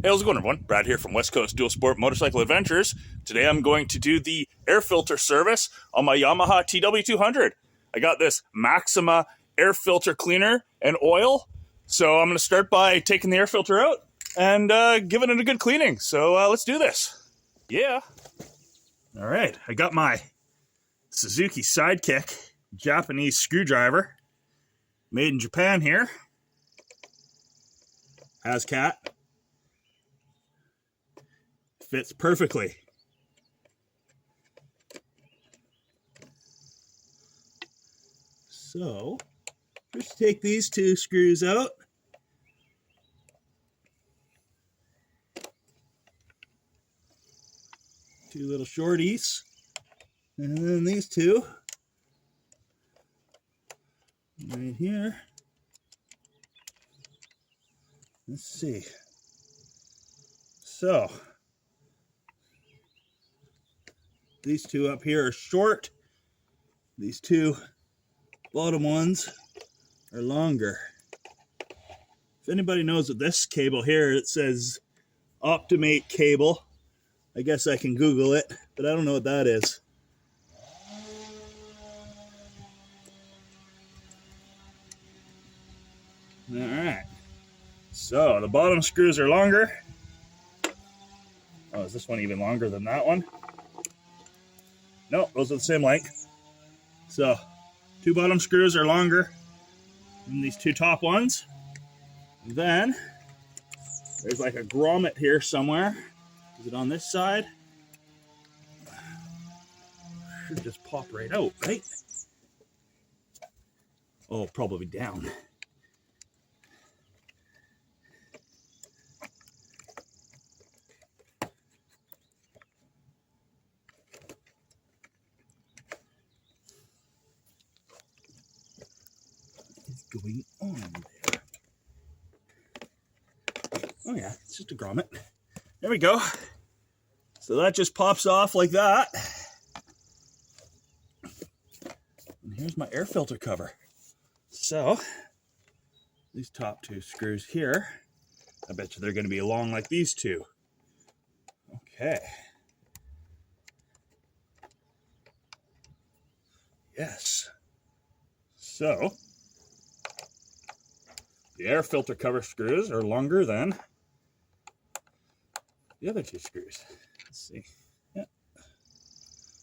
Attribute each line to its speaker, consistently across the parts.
Speaker 1: Hey, how's it going, everyone? Brad here from West Coast Dual Sport Motorcycle Adventures. Today I'm going to do the air filter service on my Yamaha TW 200. I got this Maxima air filter cleaner and oil. So I'm going to start by taking the air filter out and giving it a good cleaning. So let's do this. Yeah. All right, I got my Suzuki Sidekick Japanese screwdriver. Made in Japan here. ASCAT. Fits perfectly. So, just take these two screws out. Two little shorties. And then these two. Right here. Let's see. So, these two up here are short. These two bottom ones are longer. If anybody knows what this cable here, it says Optimate cable. I guess I can Google it, but I don't know what that is. All right. So the bottom screws are longer. Oh, is this one even longer than that one? No, those are the same length. So, two bottom screws are longer than these two top ones. Then, there's like a grommet here somewhere. Is it on this side? Should just pop right out, right? Oh, probably down. Going on there. Oh yeah, it's just a grommet. There we go. So that just pops off like that. And here's my air filter cover. So these top two screws here, I bet you they're going to be long like these two. Okay. Yes. So the air filter cover screws are longer than the other two screws. Let's see. Yeah.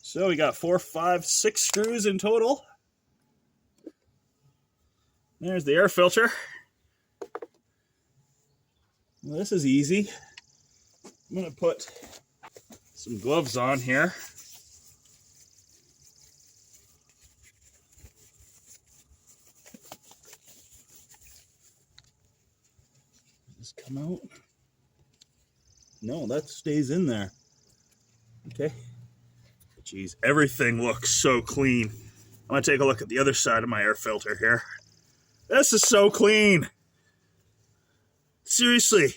Speaker 1: So we got 4, 5, 6 screws in total. There's the air filter. Well, this is easy. I'm going to put some gloves on here. Come out. No, that stays in there. Okay. Jeez, everything looks so clean. I'm gonna take a look at the other side of my air filter here. This is so clean. Seriously,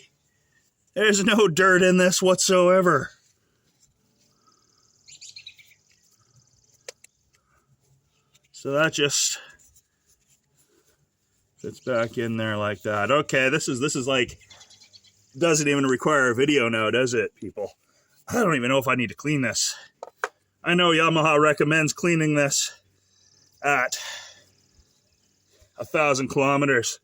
Speaker 1: there's no dirt in this whatsoever. So that just fits back in there like that. Okay, this is like, doesn't even require a video now, does it, people? I don't even know if I need to clean this. I know Yamaha recommends cleaning this at 1,000 kilometers.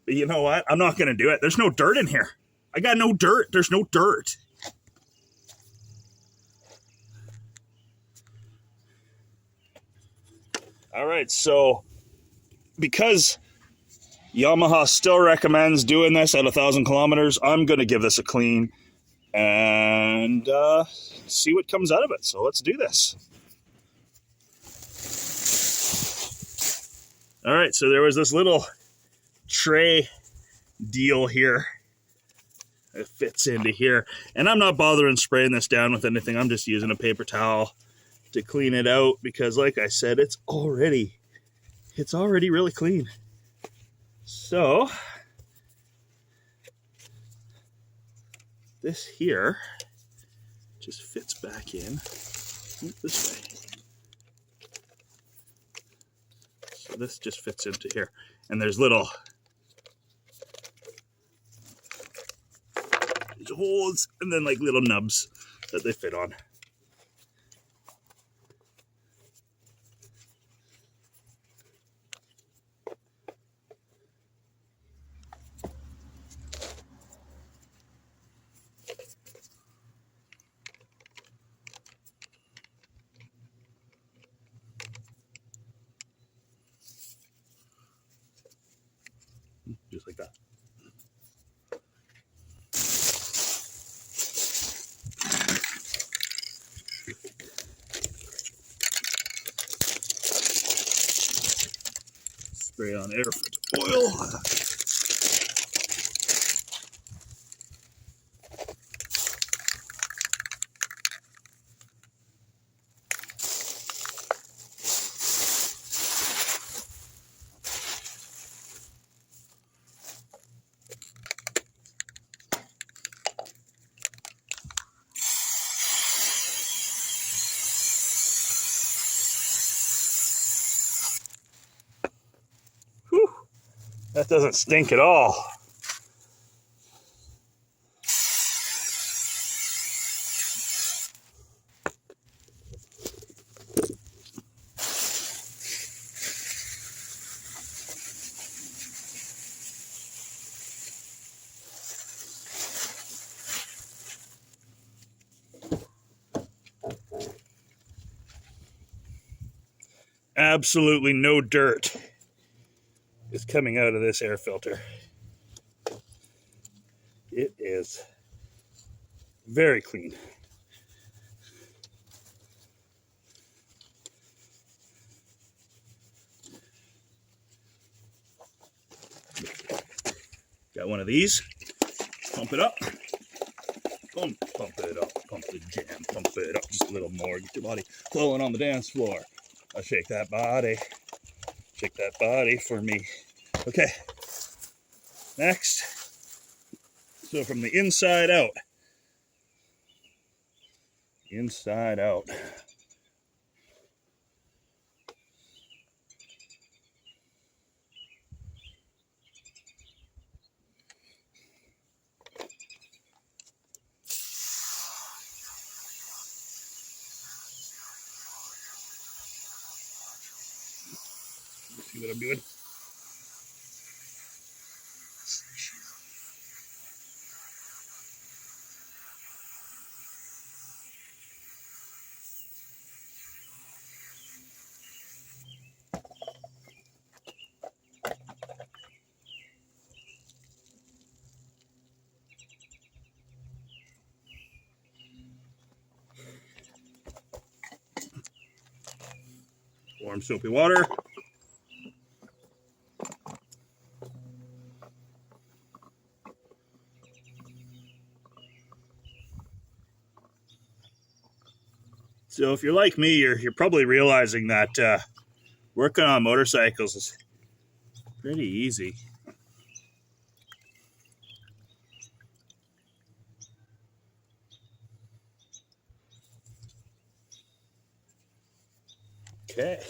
Speaker 1: But you know what? I'm not going to do it. There's no dirt in here. I got no dirt. There's no dirt. All right, so because Yamaha still recommends doing this at 1,000 kilometers, I'm going to give this a clean and see what comes out of it. So let's do this. All right, so there was this little tray deal here. It fits into here. And I'm not bothering spraying this down with anything. I'm just using a paper towel to clean it out because, like I said, it's already really clean. So this here just fits back in this way. So this just fits into here. And there's little There's holes and then like little nubs that they fit on. Just like that. Spray on air filter oil. Whew, that doesn't stink at all. Absolutely no dirt is coming out of this air filter. It is very clean. Got one of these. Pump it up. Pump it up. Pump the jam. Pump it up just a little more. Get your body flowing on the dance floor. I'll shake that body. Shake that body for me. Okay. Next. So from the inside out. Inside out. See what I'm doing? Warm soapy water. So if you're like me, you're probably realizing that working on motorcycles is pretty easy. Okay.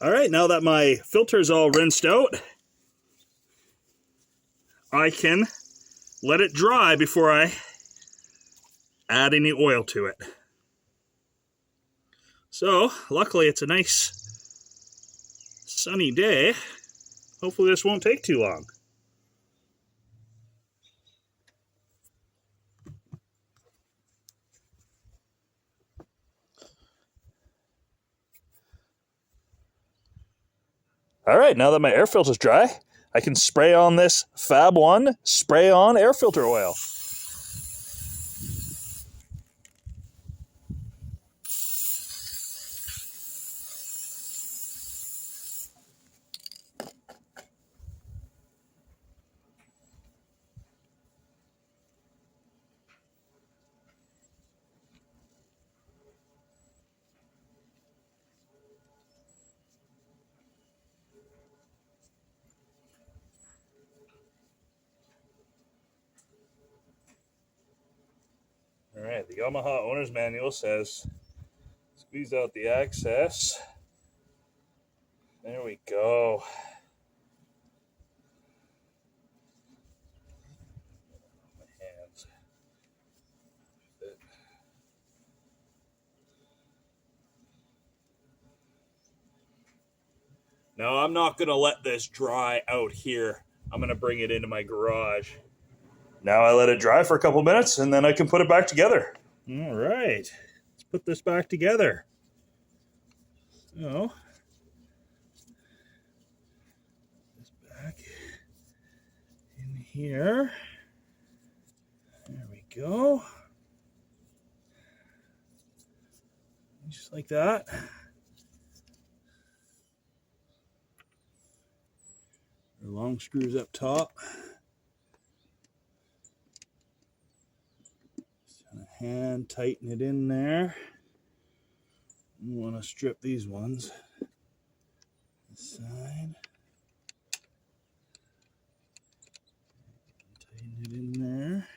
Speaker 1: All right, now that my filter's all rinsed out, I can let it dry before I add any oil to it. So, luckily it's a nice sunny day. Hopefully this won't take too long. All right, now that my air filter's dry, I can spray on this Fab 1 spray on air filter oil. Yamaha owner's manual says squeeze out the access. There we go. My hands. Now I'm not going to let this dry out here. I'm going to bring it into my garage. Now I let it dry for a couple minutes and then I can put it back together. All right, let's put this back together. So, this back in here. There we go. Just like that. The long screws up top. Hand tighten it in there. You want to strip these ones. This side. Tighten it in there.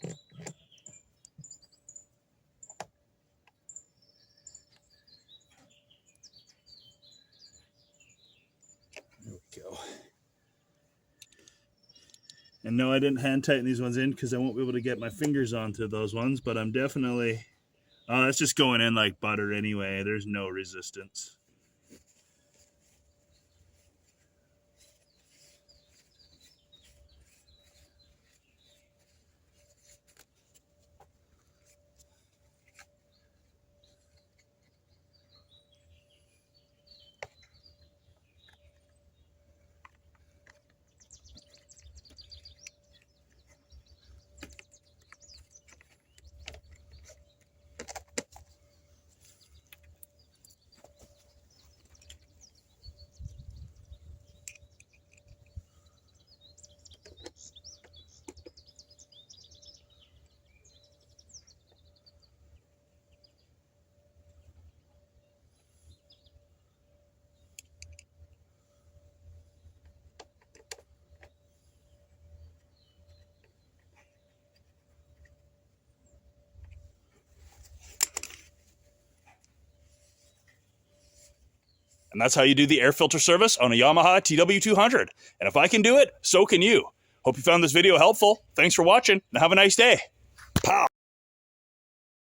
Speaker 1: There we go. And no, I didn't hand tighten these ones in because I won't be able to get my fingers onto those ones, but I'm definitely, oh, that's just going in like butter anyway. There's no resistance. And that's how you do the air filter service on a Yamaha TW200. And if I can do it, so can you. Hope you found this video helpful. Thanks for watching and have a nice day.